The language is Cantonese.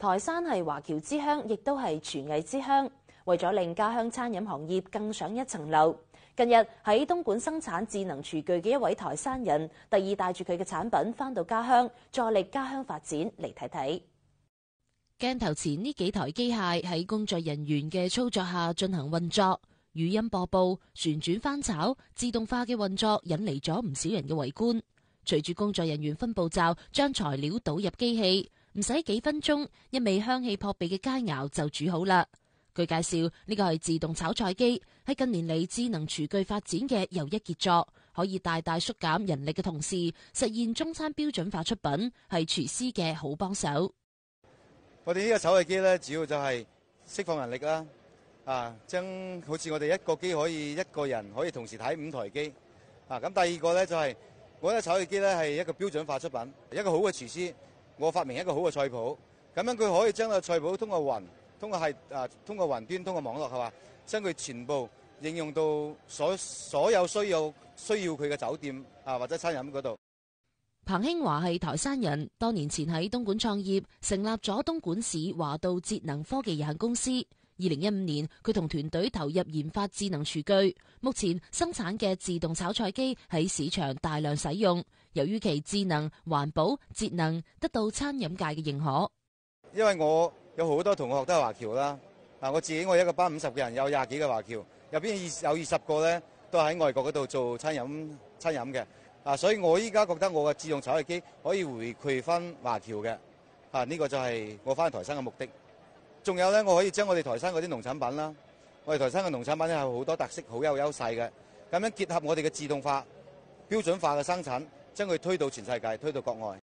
台山係華僑之鄉，亦都係廚藝之鄉。為咗令家鄉餐飲行業更上一層樓，近日喺東莞生產智能廚具嘅一位台山人，特意帶住佢嘅產品返到家鄉，助力家鄉發展。嚟睇睇。鏡頭前呢幾台機械喺工作人員嘅操作下進行運作，語音播報、旋轉翻炒、自動化嘅運作引嚟咗唔少人嘅圍觀。隨住工作人員分步驟將材料倒入機器，唔使幾分鐘，一味香氣撲鼻嘅佳肴就煮好啦。據介紹，呢個係自動炒菜機，喺近年嚟智能廚具發展嘅又一傑作，可以大大縮減人力嘅同時，實現中餐標準化出品，係廚師嘅好幫手。我哋呢個炒菜機咧，主要就係釋放人力啦，將好似我哋一個機可以一個人可以同時睇5台機，咁第二個咧就係我呢個炒菜機咧係一個標準化出品，一個好嘅廚師，我發明一個好嘅菜譜，咁樣佢可以將個菜譜通過雲端、通過網絡係嘛，將佢全部應用到所有需要佢嘅酒店或者餐飲嗰度。彭興華係台山人，多年前喺東莞創業，成立咗東莞市華道節能科技有限公司。2015年，佢同團隊投入研發智能廚具，目前生產嘅自動炒菜機喺市場大量使用。由於其智能、環保、節能，得到餐飲界嘅認可。因為我有好多同學都係華僑啦，我自己我一個班50個人，有20幾個華僑，入邊有20個咧都係喺外國嗰度做餐飲嘅，所以我依家覺得我嘅自動炒菜機可以回饋翻華僑嘅，呢個就係我翻去台山嘅目的。仲有咧，我可以將我哋台山嗰啲農產品啦，我哋台山嘅農產品咧係好多特色，好有優勢嘅，咁樣結合我哋嘅自動化、標準化嘅生產，將佢推到全世界，推到國外。